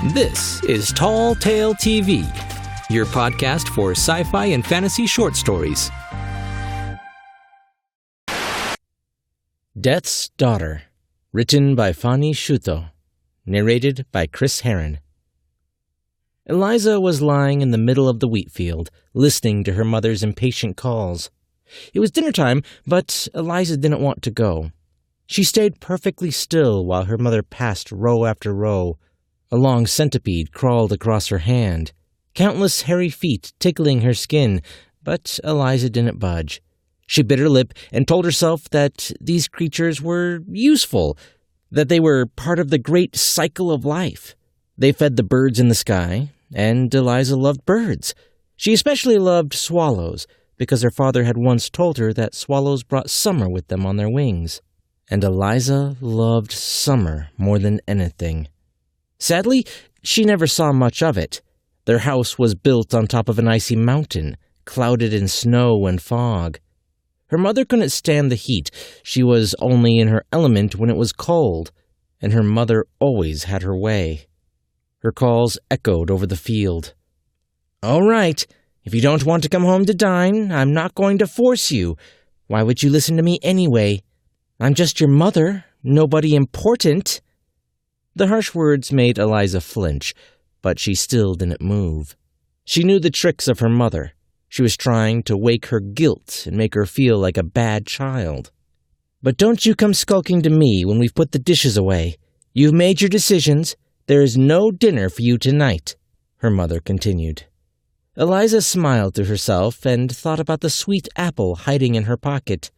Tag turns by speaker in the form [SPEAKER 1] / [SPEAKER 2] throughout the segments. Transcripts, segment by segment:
[SPEAKER 1] This is Tall Tale TV, your podcast for sci-fi and fantasy short stories. Death's Daughter, written by Fanni Sütő, narrated by Chris Herron. Eliza was lying in the middle of the wheat field, listening to her mother's impatient calls. It was dinner time, but Eliza didn't want to go. She stayed perfectly still while her mother passed row after row. A long centipede crawled across her hand, countless hairy feet tickling her skin, but Eliza didn't budge. She bit her lip and told herself that these creatures were useful, that they were part of the great cycle of life. They fed the birds in the sky, and Eliza loved birds. She especially loved swallows, because her father had once told her that swallows brought summer with them on their wings. And Eliza loved summer more than anything. Sadly, she never saw much of it. Their house was built on top of an icy mountain, clouded in snow and fog. Her mother couldn't stand the heat. She was only in her element when it was cold, and her mother always had her way. Her calls echoed over the field. "All right, if you don't want to come home to dine, I'm not going to force you. Why would you listen to me anyway? I'm just your mother, nobody important." The harsh words made Eliza flinch, but she still didn't move. She knew the tricks of her mother. She was trying to wake her guilt and make her feel like a bad child. "But don't you come skulking to me when we've put the dishes away. You've made your decisions. There is no dinner for you tonight," her mother continued. Eliza smiled to herself and thought about the sweet apple hiding in her pocket.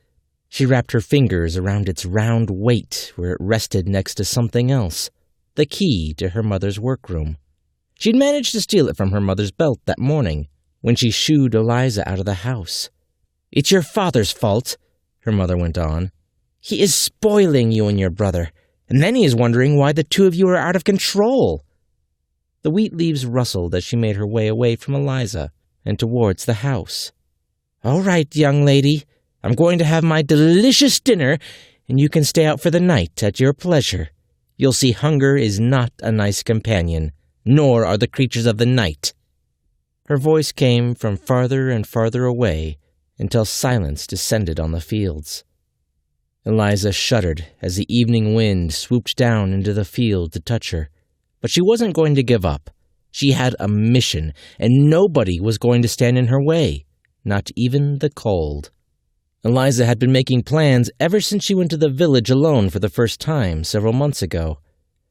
[SPEAKER 1] She wrapped her fingers around its round weight where it rested next to something else, the key to her mother's workroom. She'd managed to steal it from her mother's belt that morning when she shooed Eliza out of the house. "It's your father's fault," her mother went on. "He is spoiling you and your brother, and then he is wondering why the two of you are out of control." The wheat leaves rustled as she made her way away from Eliza and towards the house. "All right, young lady, I'm going to have my delicious dinner, and you can stay out for the night at your pleasure. You'll see hunger is not a nice companion, nor are the creatures of the night." Her voice came from farther and farther away until silence descended on the fields. Eliza shuddered as the evening wind swooped down into the field to touch her, but she wasn't going to give up. She had a mission, and nobody was going to stand in her way, not even the cold. Eliza had been making plans ever since she went to the village alone for the first time several months ago.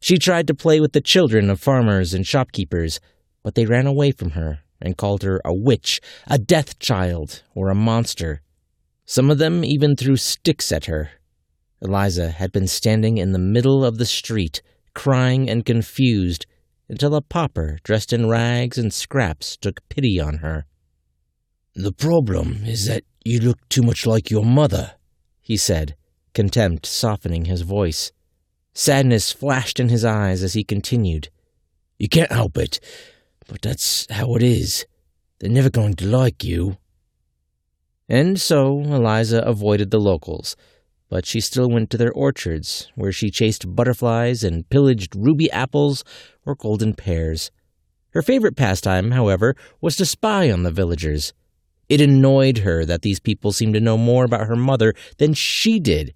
[SPEAKER 1] She tried to play with the children of farmers and shopkeepers, but they ran away from her and called her a witch, a death child, or a monster. Some of them even threw sticks at her. Eliza had been standing in the middle of the street, crying and confused, until a pauper dressed in rags and scraps took pity on her. "The problem is that you look too much like your mother," he said, contempt softening his voice. Sadness flashed in his eyes as he continued. "You can't help it, but that's how it is. They're never going to like you." And so Eliza avoided the locals, but she still went to their orchards, where she chased butterflies and pillaged ruby apples or golden pears. Her favorite pastime, however, was to spy on the villagers. It annoyed her that these people seemed to know more about her mother than she did.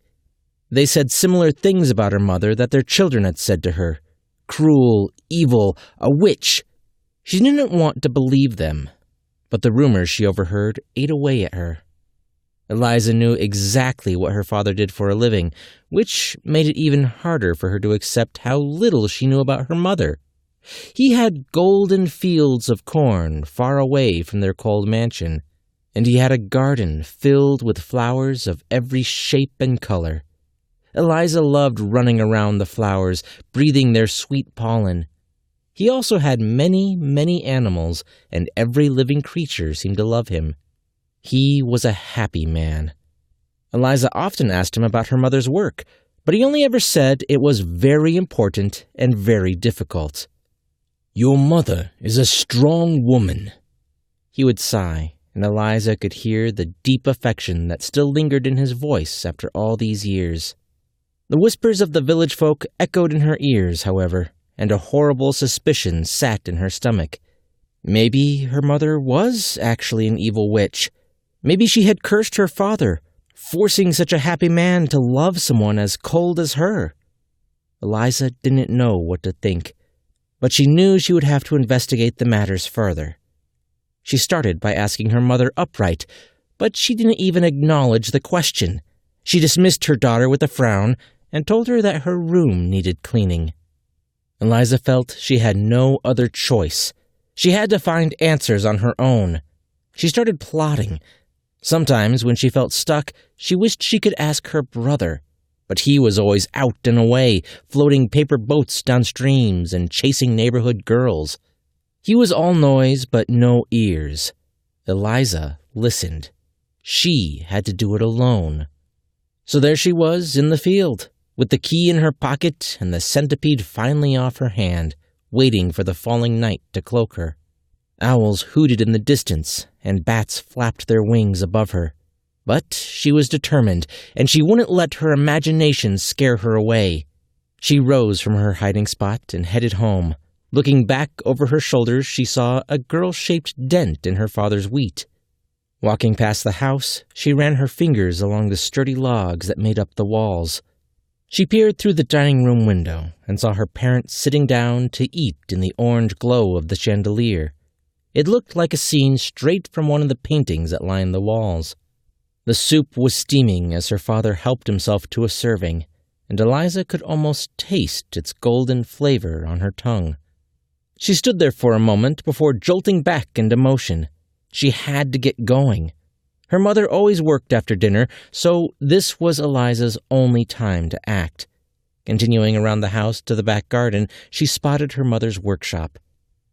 [SPEAKER 1] They said similar things about her mother that their children had said to her. Cruel, evil, a witch. She didn't want to believe them, but the rumors she overheard ate away at her. Eliza knew exactly what her father did for a living, which made it even harder for her to accept how little she knew about her mother. He had golden fields of corn far away from their cold mansion, and he had a garden filled with flowers of every shape and color. Eliza loved running around the flowers, breathing their sweet pollen. He also had many, many animals, and every living creature seemed to love him. He was a happy man. Eliza often asked him about her mother's work, but he only ever said it was very important and very difficult. "Your mother is a strong woman," he would sigh, and Eliza could hear the deep affection that still lingered in his voice after all these years. The whispers of the village folk echoed in her ears, however, and a horrible suspicion sat in her stomach. Maybe her mother was actually an evil witch. Maybe she had cursed her father, forcing such a happy man to love someone as cold as her. Eliza didn't know what to think, but she knew she would have to investigate the matters further. She started by asking her mother upright, but she didn't even acknowledge the question. She dismissed her daughter with a frown and told her that her room needed cleaning. Eliza felt she had no other choice. She had to find answers on her own. She started plotting. Sometimes, when she felt stuck, she wished she could ask her brother, but he was always out and away, floating paper boats down streams and chasing neighborhood girls. He was all noise but no ears. Eliza listened. She had to do it alone. So there she was in the field, with the key in her pocket and the centipede finally off her hand, waiting for the falling night to cloak her. Owls hooted in the distance, and bats flapped their wings above her. But she was determined, and she wouldn't let her imagination scare her away. She rose from her hiding spot and headed home. Looking back over her shoulders, she saw a girl-shaped dent in her father's wheat. Walking past the house, she ran her fingers along the sturdy logs that made up the walls. She peered through the dining room window and saw her parents sitting down to eat in the orange glow of the chandelier. It looked like a scene straight from one of the paintings that lined the walls. The soup was steaming as her father helped himself to a serving, and Eliza could almost taste its golden flavor on her tongue. She stood there for a moment before jolting back into motion. She had to get going. Her mother always worked after dinner, so this was Eliza's only time to act. Continuing around the house to the back garden, she spotted her mother's workshop.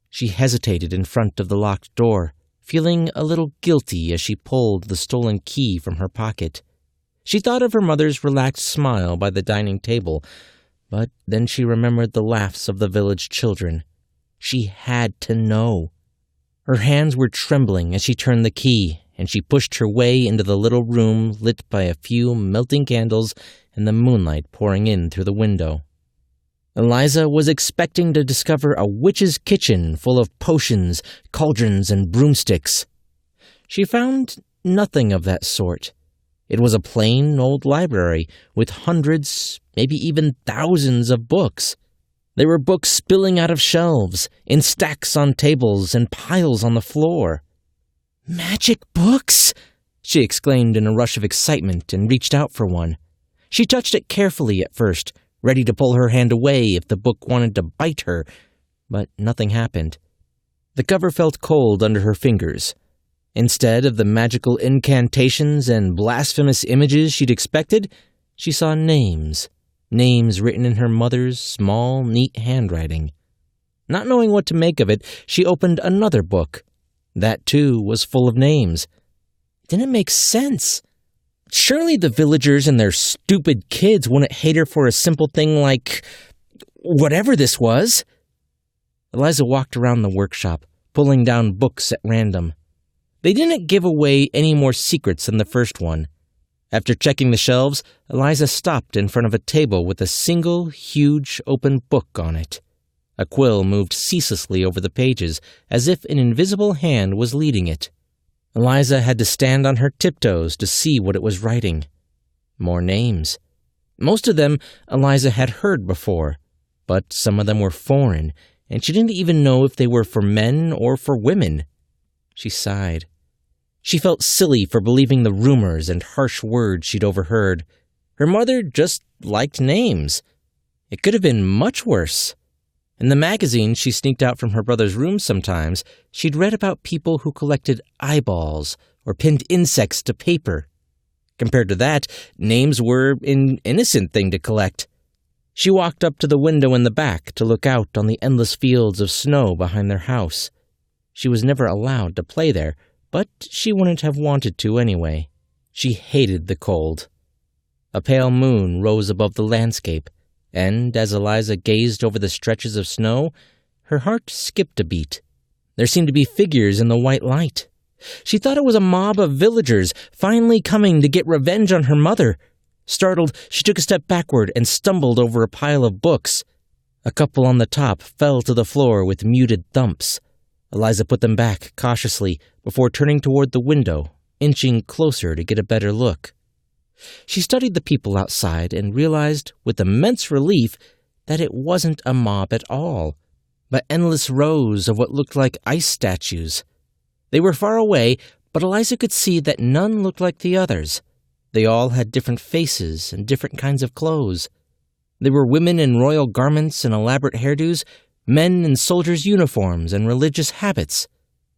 [SPEAKER 1] She hesitated in front of the locked door, feeling a little guilty as she pulled the stolen key from her pocket. She thought of her mother's relaxed smile by the dining table, but then she remembered the laughs of the village children. She had to know. Her hands were trembling as she turned the key, and she pushed her way into the little room lit by a few melting candles and the moonlight pouring in through the window. Eliza was expecting to discover a witch's kitchen full of potions, cauldrons, and broomsticks. She found nothing of that sort. It was a plain old library with hundreds, maybe even thousands of books. There were books spilling out of shelves, in stacks on tables, and piles on the floor. "Magic books!" she exclaimed in a rush of excitement and reached out for one. She touched it carefully at first, ready to pull her hand away if the book wanted to bite her, but nothing happened. The cover felt cold under her fingers. Instead of the magical incantations and blasphemous images she'd expected, she saw names written in her mother's small, neat handwriting. Not knowing what to make of it, she opened another book. That, too, was full of names. It didn't make sense. Surely the villagers and their stupid kids wouldn't hate her for a simple thing like whatever this was. Eliza walked around the workshop, pulling down books at random. They didn't give away any more secrets than the first one. After checking the shelves, Eliza stopped in front of a table with a single, huge, open book on it. A quill moved ceaselessly over the pages, as if an invisible hand was leading it. Eliza had to stand on her tiptoes to see what it was writing. More names. Most of them Eliza had heard before, but some of them were foreign, and she didn't even know if they were for men or for women. She sighed. She felt silly for believing the rumors and harsh words she'd overheard. Her mother just liked names. It could have been much worse. In the magazines she sneaked out from her brother's room sometimes, she'd read about people who collected eyeballs or pinned insects to paper. Compared to that, names were an innocent thing to collect. She walked up to the window in the back to look out on the endless fields of snow behind their house. She was never allowed to play there, but she wouldn't have wanted to anyway. She hated the cold. A pale moon rose above the landscape, and as Eliza gazed over the stretches of snow, her heart skipped a beat. There seemed to be figures in the white light. She thought it was a mob of villagers finally coming to get revenge on her mother. Startled, she took a step backward and stumbled over a pile of books. A couple on the top fell to the floor with muted thumps. Eliza put them back cautiously before turning toward the window, inching closer to get a better look. She studied the people outside and realized with immense relief that it wasn't a mob at all, but endless rows of what looked like ice statues. They were far away, but Eliza could see that none looked like the others. They all had different faces and different kinds of clothes. There were women in royal garments and elaborate hairdos, men in soldiers' uniforms and religious habits.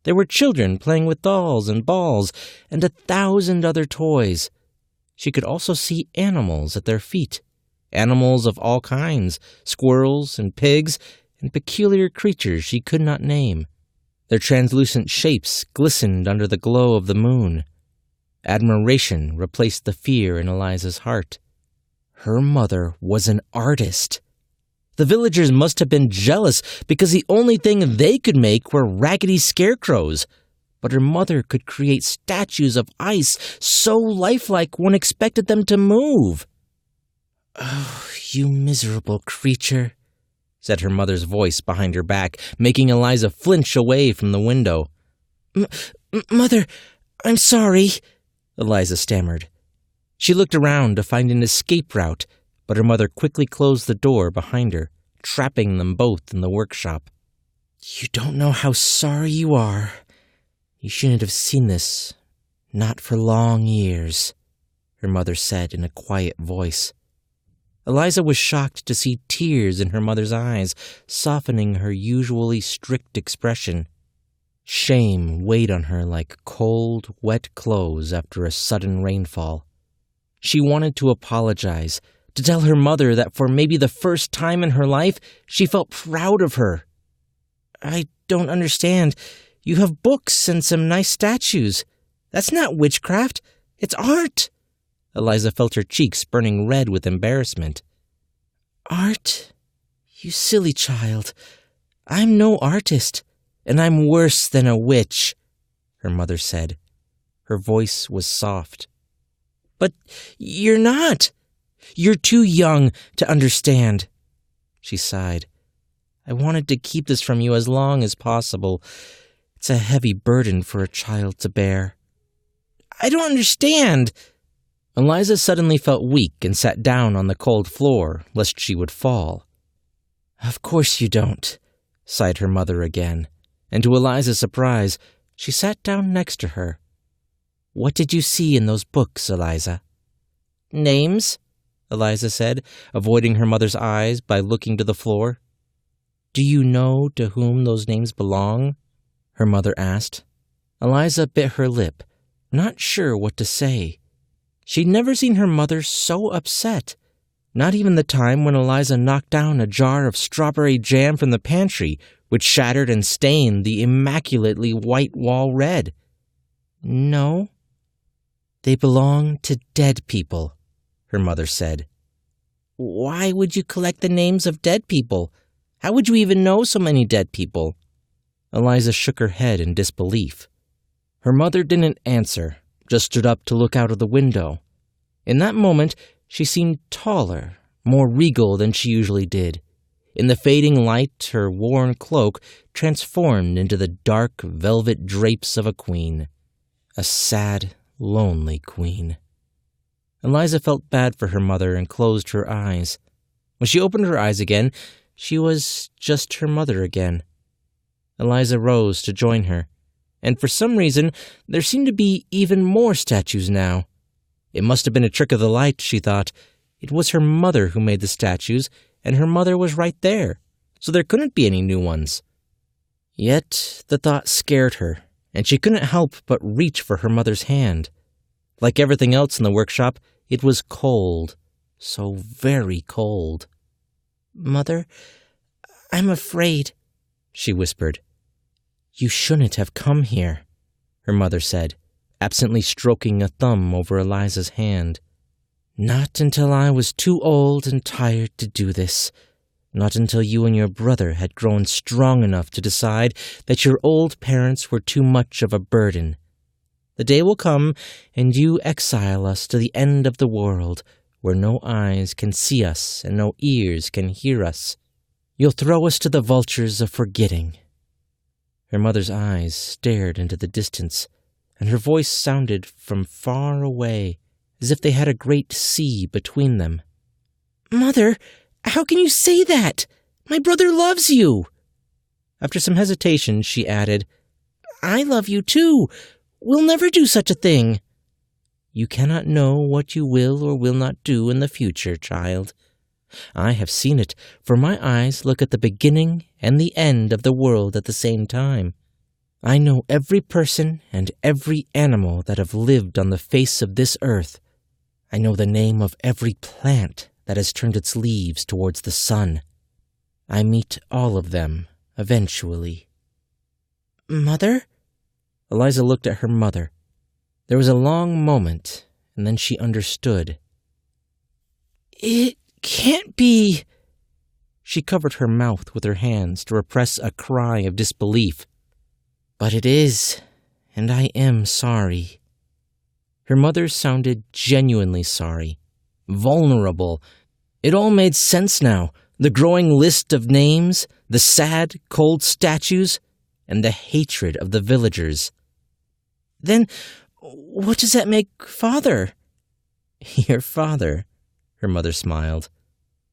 [SPEAKER 1] There were children playing with dolls and balls and 1,000 other toys. She could also see animals at their feet, animals of all kinds, squirrels and pigs, and peculiar creatures she could not name. Their translucent shapes glistened under the glow of the moon. Admiration replaced the fear in Eliza's heart. Her mother was an artist. The villagers must have been jealous because the only thing they could make were raggedy scarecrows. But her mother could create statues of ice so lifelike one expected them to move. "Oh, you miserable creature," said her mother's voice behind her back, making Eliza flinch away from the window. Mother, I'm sorry," Eliza stammered. She looked around to find an escape route, but her mother quickly closed the door behind her, trapping them both in the workshop. "You don't know how sorry you are. You shouldn't have seen this. Not for long years," her mother said in a quiet voice. Eliza was shocked to see tears in her mother's eyes, softening her usually strict expression. Shame weighed on her like cold, wet clothes after a sudden rainfall. She wanted to apologize, to tell her mother that for maybe the first time in her life, she felt proud of her. "I don't understand. You have books and some nice statues. That's not witchcraft. It's art." Eliza felt her cheeks burning red with embarrassment. "Art? You silly child. I'm no artist, and I'm worse than a witch," her mother said. Her voice was soft. "But you're not. You're too young to understand," she sighed. "I wanted to keep this from you as long as possible. It's a heavy burden for a child to bear." "I don't understand." Eliza suddenly felt weak and sat down on the cold floor, lest she would fall. "Of course you don't," sighed her mother again, and to Eliza's surprise, she sat down next to her. "What did you see in those books, Eliza?" "Names," Eliza said, avoiding her mother's eyes by looking to the floor. "Do you know to whom those names belong?" her mother asked. Eliza bit her lip, not sure what to say. She'd never seen her mother so upset, not even the time when Eliza knocked down a jar of strawberry jam from the pantry, which shattered and stained the immaculately white wall red. "No, they belong to dead people," her mother said. "Why would you collect the names of dead people? How would you even know so many dead people?" Eliza shook her head in disbelief. Her mother didn't answer, just stood up to look out of the window. In that moment, she seemed taller, more regal than she usually did. In the fading light, her worn cloak transformed into the dark velvet drapes of a queen. A sad, lonely queen. Eliza felt bad for her mother and closed her eyes. When she opened her eyes again, she was just her mother again. Eliza rose to join her, and for some reason, there seemed to be even more statues now. It must have been a trick of the light, she thought. It was her mother who made the statues, and her mother was right there, so there couldn't be any new ones. Yet the thought scared her, and she couldn't help but reach for her mother's hand. Like everything else in the workshop, it was cold, so very cold. "Mother, I'm afraid," she whispered. "You shouldn't have come here," her mother said, absently stroking a thumb over Eliza's hand. "Not until I was too old and tired to do this. Not until you and your brother had grown strong enough to decide that your old parents were too much of a burden. The day will come, and you exile us to the end of the world, where no eyes can see us and no ears can hear us. You'll throw us to the vultures of forgetting." Her mother's eyes stared into the distance, and her voice sounded from far away, as if they had a great sea between them. "Mother, how can you say that? My brother loves you." After some hesitation, she added, "I love you too. We'll never do such a thing." "You cannot know what you will or will not do in the future, child. I have seen it, for my eyes look at the beginning and the end of the world at the same time. I know every person and every animal that have lived on the face of this earth. I know the name of every plant that has turned its leaves towards the sun. I meet all of them eventually." "Mother?" Eliza looked at her mother. There was a long moment, and then she understood. "It can't be." She covered her mouth with her hands to repress a cry of disbelief. "But it is, and I am sorry." Her mother sounded genuinely sorry, vulnerable. It all made sense now. The growing list of names, the sad, cold statues, and the hatred of the villagers. "Then what does that make Father?" "Your father," her mother smiled.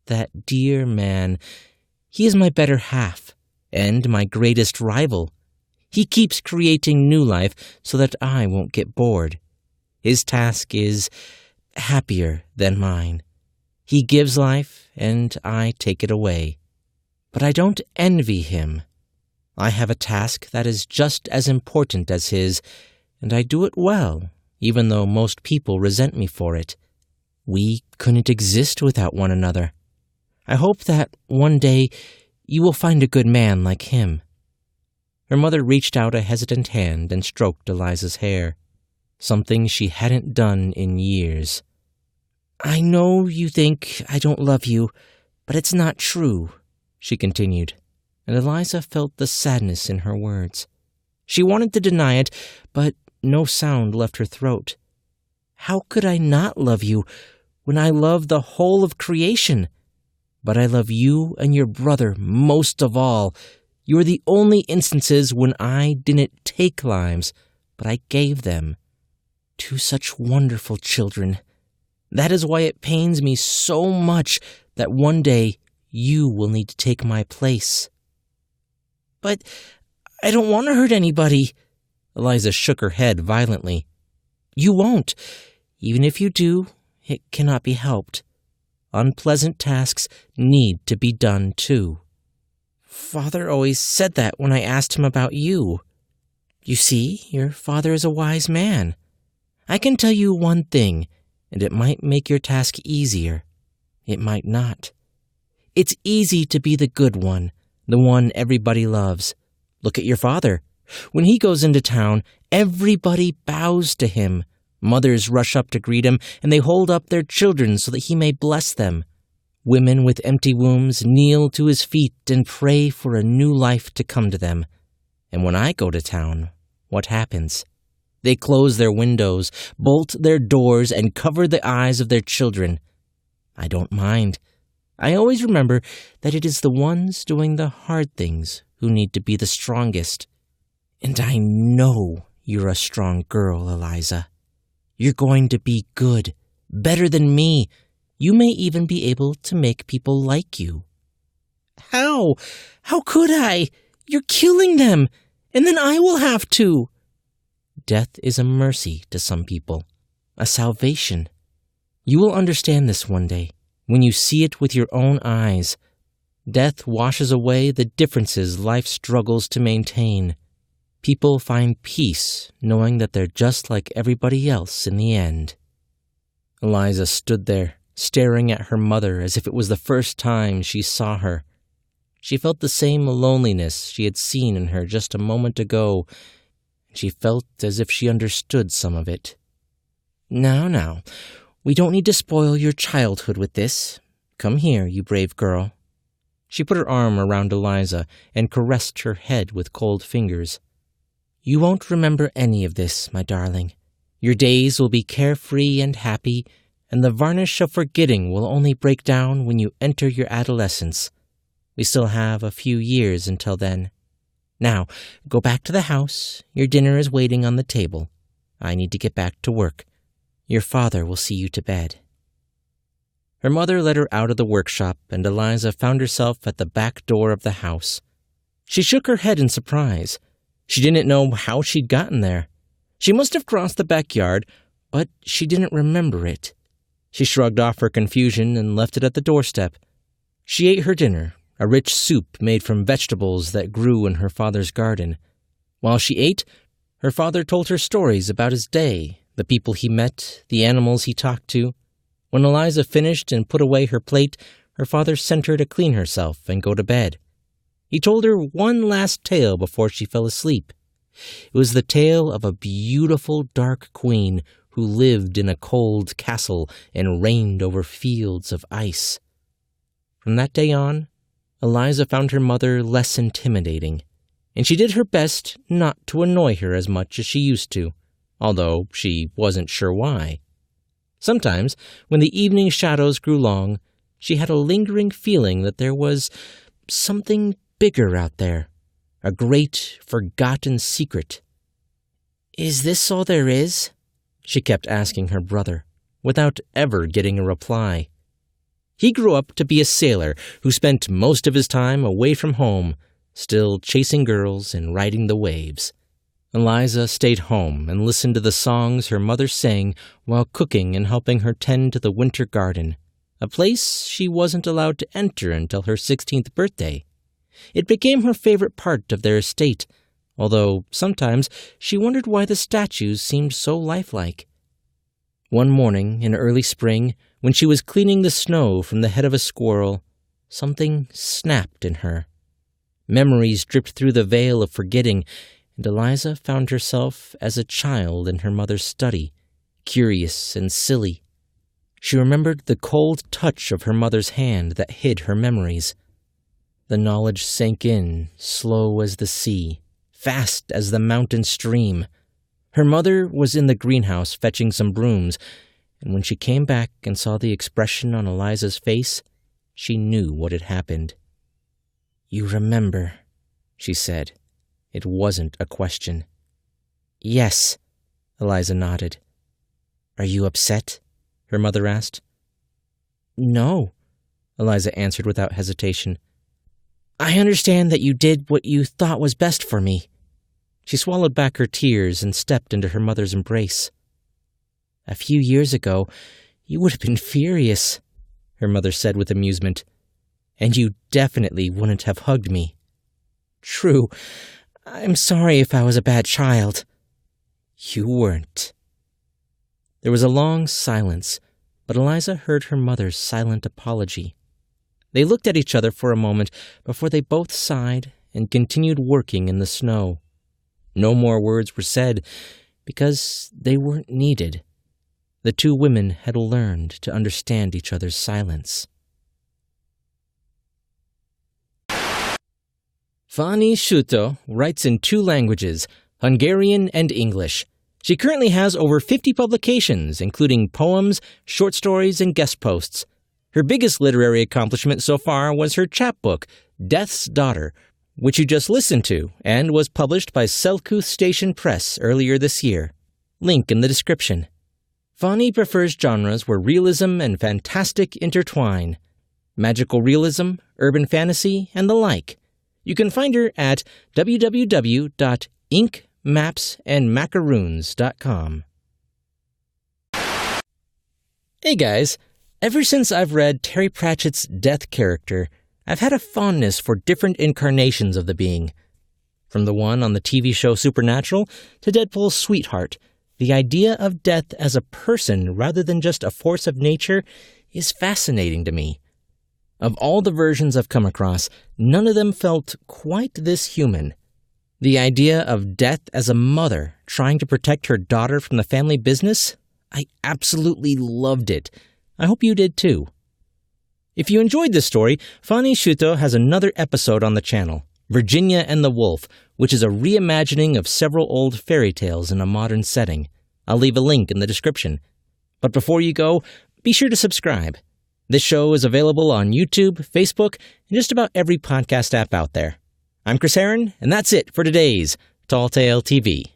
[SPEAKER 1] "That dear man, he is my better half, and my greatest rival. He keeps creating new life so that I won't get bored. His task is happier than mine. He gives life, and I take it away. But I don't envy him. I have a task that is just as important as his, and I do it well, even though most people resent me for it. We couldn't exist without one another. I hope that one day you will find a good man like him." Her mother reached out a hesitant hand and stroked Eliza's hair, something she hadn't done in years. "I know you think I don't love you, but it's not true," she continued, and Eliza felt the sadness in her words. She wanted to deny it, but no sound left her throat. "How could I not love you when I love the whole of creation? But I love you and your brother most of all. You are the only instances when I didn't take lives, but I gave them. 2 such wonderful children. That is why it pains me so much that one day you will need to take my place." "But I don't want to hurt anybody." Eliza shook her head violently. "You won't. Even if you do, it cannot be helped. Unpleasant tasks need to be done too. Father always said that when I asked him about you. You see, your father is a wise man. I can tell you one thing, and it might make your task easier. It might not. It's easy to be the good one, the one everybody loves. Look at your father. When he goes into town, everybody bows to him. Mothers rush up to greet him, and they hold up their children so that he may bless them. Women with empty wombs kneel to his feet and pray for a new life to come to them. And when I go to town, what happens? They close their windows, bolt their doors, and cover the eyes of their children. I don't mind. I always remember that it is the ones doing the hard things who need to be the strongest. And I know you're a strong girl, Eliza. You're going to be good, better than me. You may even be able to make people like you." "How? How could I? You're killing them, and then I will have to." "Death is a mercy to some people, a salvation. You will understand this one day, when you see it with your own eyes. Death washes away the differences life struggles to maintain. People find peace knowing that they're just like everybody else in the end." Eliza stood there, staring at her mother as if it was the first time she saw her. She felt the same loneliness she had seen in her just a moment ago, and she felt as if she understood some of it. Now, we don't need to spoil your childhood with this. Come here, you brave girl." She put her arm around Eliza and caressed her head with cold fingers. "You won't remember any of this, my darling. Your days will be carefree and happy, and the varnish of forgetting will only break down when you enter your adolescence. We still have a few years until then. Now, go back to the house. Your dinner is waiting on the table. I need to get back to work. Your father will see you to bed." Her mother led her out of the workshop, and Eliza found herself at the back door of the house. She shook her head in surprise. She didn't know how she'd gotten there. She must have crossed the backyard, but she didn't remember it. She shrugged off her confusion and left it at the doorstep. She ate her dinner, a rich soup made from vegetables that grew in her father's garden. While she ate, her father told her stories about his day, the people he met, the animals he talked to. When Eliza finished and put away her plate, her father sent her to clean herself and go to bed. He told her one last tale before she fell asleep. It was the tale of a beautiful dark queen who lived in a cold castle and reigned over fields of ice. From that day on, Eliza found her mother less intimidating, and she did her best not to annoy her as much as she used to, although she wasn't sure why. Sometimes, when the evening shadows grew long, she had a lingering feeling that there was something bigger out there, a great, forgotten secret. "Is this all there is?" she kept asking her brother, without ever getting a reply. He grew up to be a sailor who spent most of his time away from home, still chasing girls and riding the waves. Eliza stayed home and listened to the songs her mother sang while cooking and helping her tend to the winter garden, a place she wasn't allowed to enter until her 16th birthday. It became her favorite part of their estate, although sometimes she wondered why the statues seemed so lifelike. One morning in early spring, when she was cleaning the snow from the head of a squirrel, something snapped in her. Memories dripped through the veil of forgetting, and Eliza found herself as a child in her mother's study, curious and silly. She remembered the cold touch of her mother's hand that hid her memories. The knowledge sank in, slow as the sea, fast as the mountain stream. Her mother was in the greenhouse fetching some brooms, and when she came back and saw the expression on Eliza's face, she knew what had happened. "You remember," she said. It wasn't a question. "Yes," Eliza nodded. "Are you upset?" her mother asked. "No," Eliza answered without hesitation. "I understand that you did what you thought was best for me." She swallowed back her tears and stepped into her mother's embrace. "A few years ago, you would have been furious," her mother said with amusement. "And you definitely wouldn't have hugged me." "True. I'm sorry if I was a bad child." "You weren't." There was a long silence, but Eliza heard her mother's silent apology. They looked at each other for a moment before they both sighed and continued working in the snow. No more words were said because they weren't needed. The two women had learned to understand each other's silence. Fanni Sütő writes in 2 languages, Hungarian and English. She currently has over 50 publications, including poems, short stories, and guest posts. Her biggest literary accomplishment so far was her chapbook, Death's Daughter, which you just listened to, and was published by Selkuth Station Press earlier this year. Link in the description. Fanni prefers genres where realism and fantastic intertwine. Magical realism, urban fantasy, and the like. You can find her at www.inkmapsandmacaroons.com. Hey guys, ever since I've read Terry Pratchett's Death character, I've had a fondness for different incarnations of the being. From the one on the TV show Supernatural to Deadpool's Sweetheart, the idea of death as a person rather than just a force of nature is fascinating to me. Of all the versions I've come across, none of them felt quite this human. The idea of death as a mother trying to protect her daughter from the family business? I absolutely loved it. I hope you did too. If you enjoyed this story, Fanni Sütő has another episode on the channel, Virginia and the Wolf, which is a reimagining of several old fairy tales in a modern setting. I'll leave a link in the description. But before you go, be sure to subscribe. This show is available on YouTube, Facebook, and just about every podcast app out there. I'm Chris Herron, and that's it for today's Tall Tale TV.